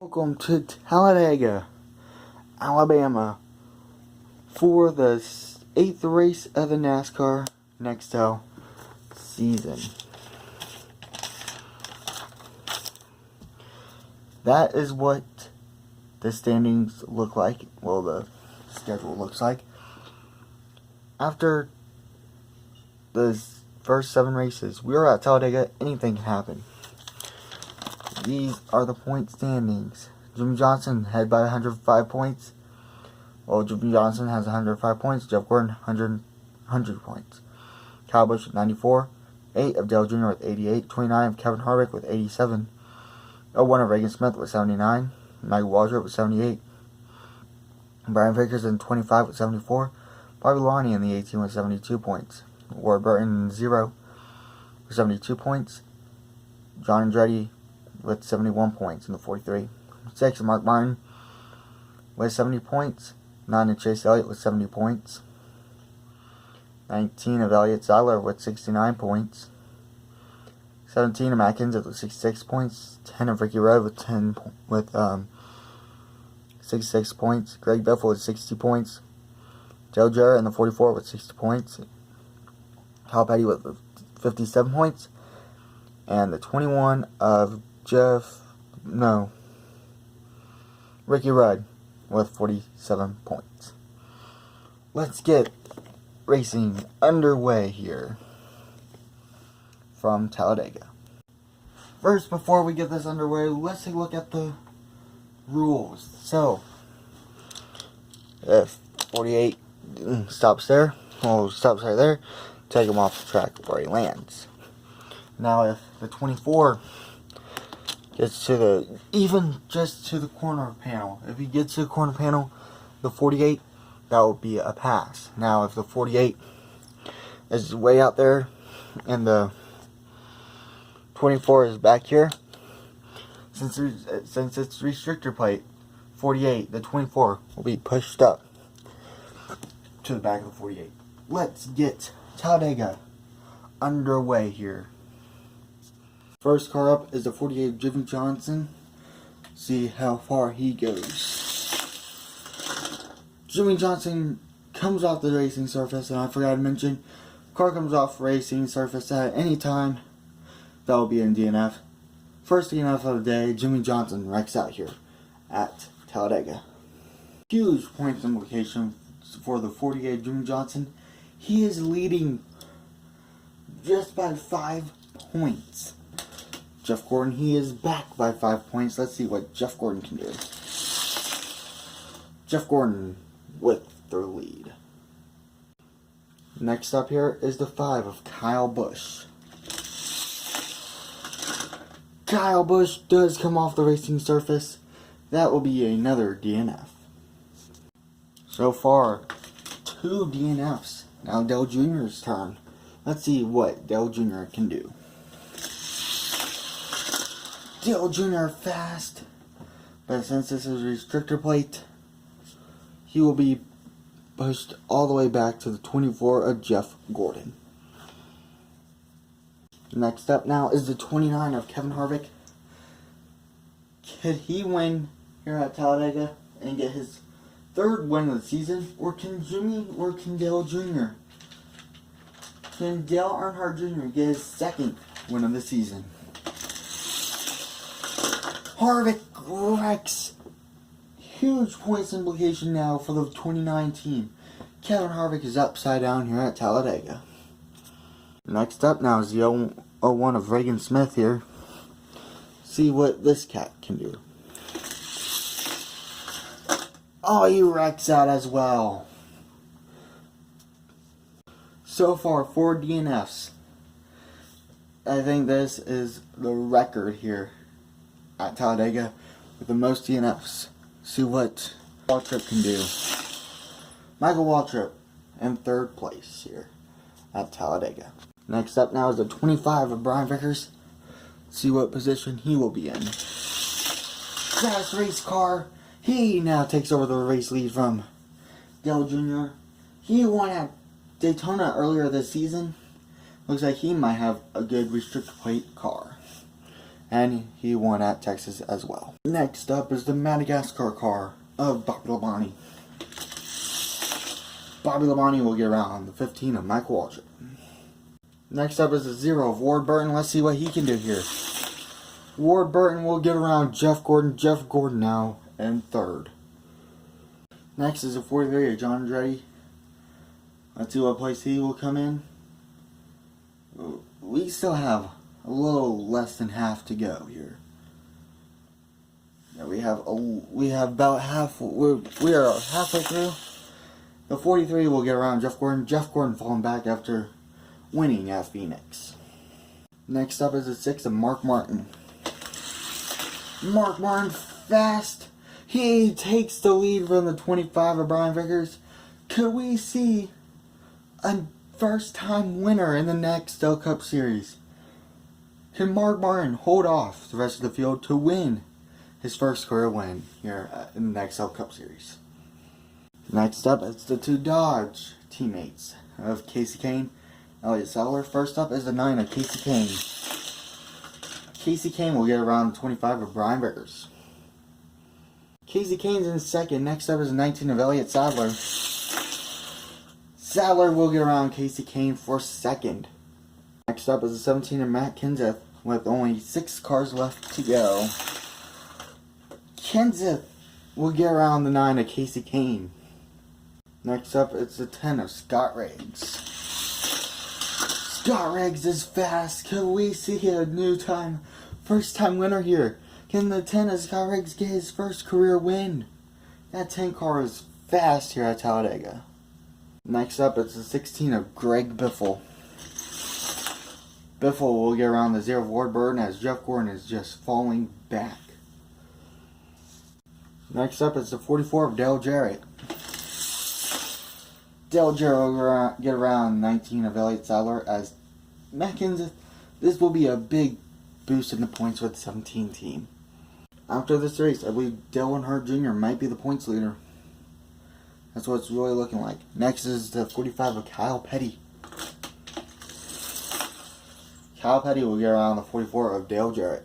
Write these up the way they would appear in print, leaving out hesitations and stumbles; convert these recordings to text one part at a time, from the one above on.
Welcome to Talladega, Alabama, for the 8th race of the Nascar Nextel season. That is what the standings look like. Well, the schedule looks like. After the first 7 races, we are at Talladega. Anything can happen. These are the point standings. Jimmie Johnson ahead by 105 points. Well, Jimmie Johnson has 105 points. Jeff Gordon, 100 points. Kyle Busch with 94. 8 of Dale Jr. with 88. 29 of Kevin Harvick with 87. 01 of Regan Smith with 79. Michael Waltrip with 78. Brian Vickers in 25 with 74. Bobby Lonnie in the 18 with 72 points. Ward Burton 0 with 72 points. John Andretti with 71 points in the 43. 6 of Mark Martin with 70 points. 9 of Chase Elliott with 70 points. 19 of Elliott Sadler with 69 points. 17 of Matt Kenseth with 66 points. 10 of Ricky Rudd with 66 points. Greg Biffle with 60 points. Joe Jarrett in the 44 with 60 points. Kyle Petty with 57 points. And the 21 of Ricky Rudd with 47 points. Let's get racing underway here from Talladega. First, before we get this underway, let's take a look at the rules. So, if 48 stops there, well, stops right there, take him off the track where he lands. Now, if the 24 gets to just to the corner panel, if he gets to the corner panel, the 48, that will be a pass. Now, if the 48 is way out there and the 24 is back here, since it's restrictor plate 48, the 24 will be pushed up to the back of the 48. Let's get Talladega underway here. First car up is the 48 Jimmie Johnson. See how far he goes. Jimmie Johnson comes off the racing surface, and I forgot to mention, car comes off racing surface at any time, that will be in DNF. First DNF of the day, Jimmie Johnson wrecks out here at Talladega. Huge points implication for the 48 Jimmie Johnson. He is leading just by 5 points. Jeff Gordon, he is back by 5 points. Let's see what Jeff Gordon can do. Jeff Gordon with the lead. Next up here is the 5 of Kyle Busch. Kyle Busch does come off the racing surface. That will be another DNF. So far, 2 DNFs. Now Dale Jr.'s turn. Let's see what Dale Jr. can do. Dale Jr. fast, but since this is a restrictor plate, he will be pushed all the way back to the 24 of Jeff Gordon. Next up now is the 29 of Kevin Harvick. Could he win here at Talladega and get his 3rd win of the season? Or can Dale Jr.? Can Dale Earnhardt Jr. get his 2nd win of the season? Harvick wrecks. Huge points implication now for the 29 team. Kevin Harvick is upside down here at Talladega. Next up now is the 01 of Regan Smith here. See what this cat can do. Oh, he wrecks out as well. So far, 4 DNFs. I think this is the record here at Talladega with the most DNFs. See what Waltrip can do. Michael Waltrip in 3rd place here at Talladega. Next up now is the 25 of Brian Vickers. See what position he will be in. Fast race car. He now takes over the race lead from Dale Jr. He won at Daytona earlier this season. Looks like he might have a good restrictor plate car. and he won at Texas as well. Next up is the Madagascar car of Bobby Labonte. Bobby Labonte will get around the 15 of Michael Waltrip. Next up is the 0 of Ward Burton. Let's see what he can do here. Ward Burton will get around Jeff Gordon. Jeff Gordon now in third. Next is the 43 of John Andretti. Let's see what place he will come in. We still have a little less than half to go here. Yeah, we have about half. We are halfway through. The 43 will get around Jeff Gordon. Jeff Gordon falling back after winning at Phoenix. Next up is the 6 of Mark Martin. Mark Martin fast. He takes the lead from the 25 of Brian Vickers. Could we see a first-time winner in the next Nextel Cup Series? Can Mark Martin hold off the rest of the field to win his first career win here in the Nextel Cup Series? Next up is the 2 Dodge teammates of Casey Kane, Elliott Sadler. First up is the 9 of Casey Kane. Casey Kane will get around the 25 of Brian Vickers. Casey Kane's in second. Next up is the 19 of Elliott Sadler. Sadler will get around Casey Kane for second. Next up is the 17 of Matt Kenseth with only 6 cars left to go. Kenseth will get around the 9 of Casey Kane. Next up it's the 10 of Scott Riggs. Scott Riggs is fast. Can we see a first time winner here? Can the 10 of Scott Riggs get his first career win? That 10 car is fast here at Talladega. Next up, it's the 16 of Greg Biffle. Biffle will get around the 0 of Ward Burton as Jeff Gordon is just falling back. Next up, it's the 44 of Dale Jarrett. Dale Jarrett will get around 19 of Elliott Sadler as Matt Kenseth. This will be a big boost in the points for the 17 team. After this race, I believe Dale Earnhardt Jr. might be the points leader. That's what it's really looking like. Next is the 45 of Kyle Petty. Kyle Petty will get around the 44 of Dale Jarrett.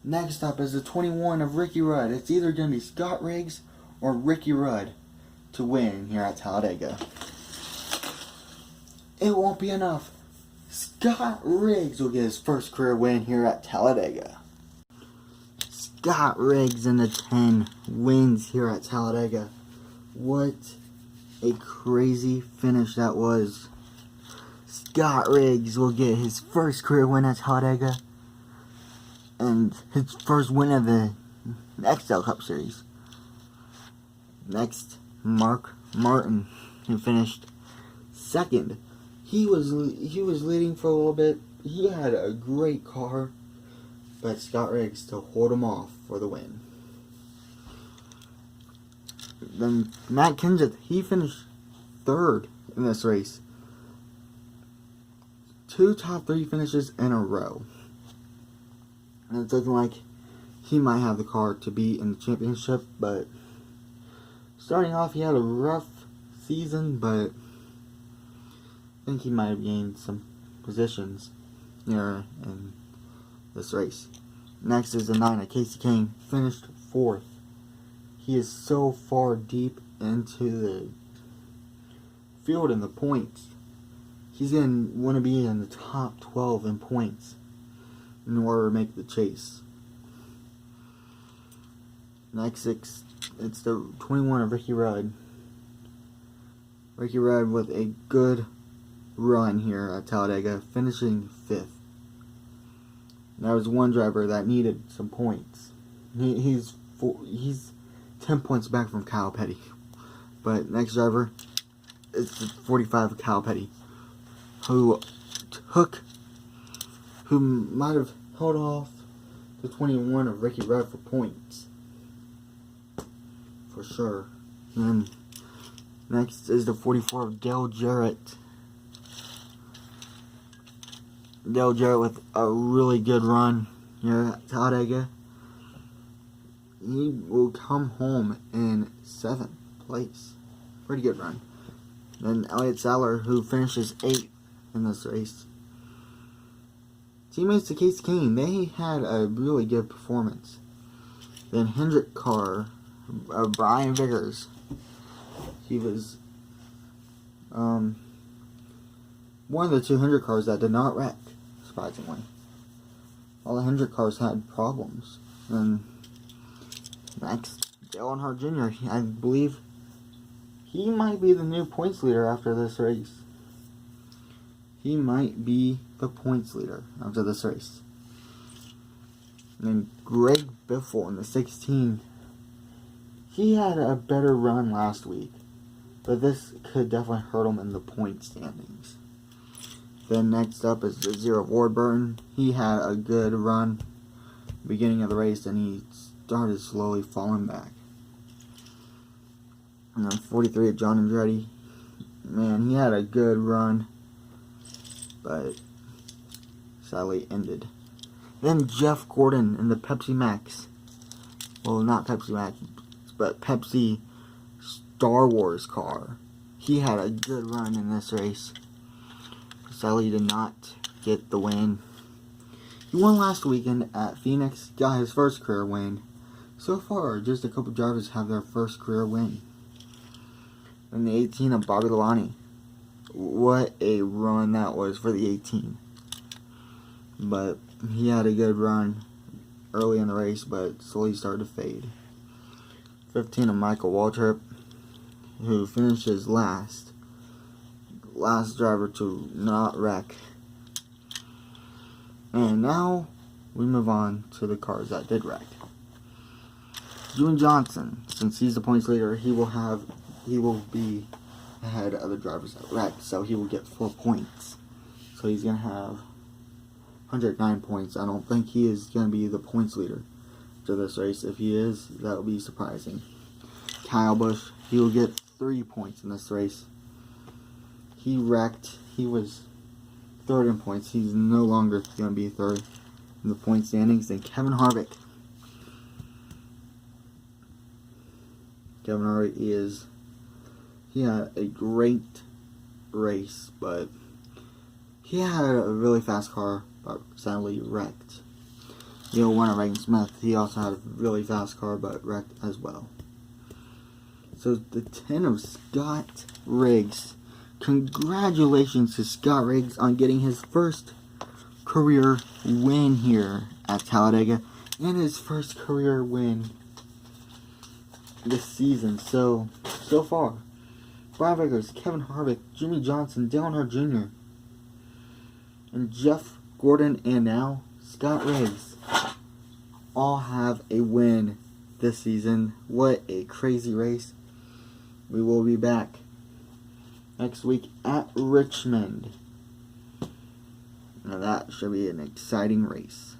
Next up is the 21 of Ricky Rudd. It's either going to be Scott Riggs or Ricky Rudd to win here at Talladega. It won't be enough. Scott Riggs will get his first career win here at Talladega. Scott Riggs in the 10 wins here at Talladega. What a crazy finish that was. Scott Riggs will get his first career win at Talladega and his first win of the Nextel Cup Series. Next, Mark Martin, who finished second. He was leading for a little bit. He had a great car, but Scott Riggs to hold him off for the win. Then Matt Kenseth, he finished third in this race. 2 top 3 finishes in a row. And it's looking like he might have the car to be in the championship, but starting off he had a rough season, but I think he might have gained some positions here in this race. Next is the 9 of Casey Kane, finished 4th. He is so far deep into the field in the points. He's going to want to be in the top 12 in points in order to make the chase. Next, it's the 21 of Ricky Rudd. Ricky Rudd with a good run here at Talladega, finishing 5th. There was one driver that needed some points. He's 10 points back from Kyle Petty. But next driver is the 45 of Kyle Petty, who might have held off the 21 of Ricky Rudd for points. For sure. And next is the 44 of Dale Jarrett. Dale Jarrett with a really good run here at Talladega. He will come home in 7th place. Pretty good run. Then Elliott Sadler, who finishes 8th in this race. teammates to Case Kane, they had a really good performance. Then Hendrick car, Brian Vickers, he was one of the 2 Hendrick cars that did not wreck, surprisingly. All the Hendrick cars had problems. And next, Dale Earnhardt Jr., I believe he might be the new points leader after this race. He might be the points leader after this race. And then Greg Biffle in the 16. He had a better run last week, but this could definitely hurt him in the point standings. Then next up is the 0 Warburton. He had a good run beginning of the race, and he started slowly falling back. And then 43 of John Andretti. Man, he had a good run, but sadly ended. Then Jeff Gordon in the Pepsi Max. Well, not Pepsi Max, but Pepsi Star Wars car. He had a good run in this race. Sadly, did not get the win. He won last weekend at Phoenix, got his first career win. So far, just a couple drivers have their first career win. And the 18 of Bobby Lalonde. What a run that was for the 18. But he had a good run early in the race, but slowly started to fade. 15 of Michael Waltrip, who finishes last driver to not wreck. And now we move on to the cars that did wreck. Jimmie Johnson, since he's the points leader, he will be ahead of the drivers that wrecked, so he will get 4 points. So he's gonna have 109 points. I don't think he is gonna be the points leader to this race. If he is, that would be surprising. Kyle Busch, he will get 3 points in this race. He wrecked. He was third in points. He's no longer going to be third in the point standings. Then Kevin Harvick. Kevin Harvick he had a great race, but he had a really fast car, but sadly wrecked. One of Reagan Smith, he also had a really fast car, but wrecked as well. So the 10 of Scott Riggs. Congratulations to Scott Riggs on getting his first career win here at Talladega and his first career win this season. So far, Brian Vickers, Kevin Harvick, Jimmie Johnson, Dale Earnhardt Jr., and Jeff Gordon, and now Scott Riggs all have a win this season. What a crazy race. We will be back next week at Richmond. Now that should be an exciting race.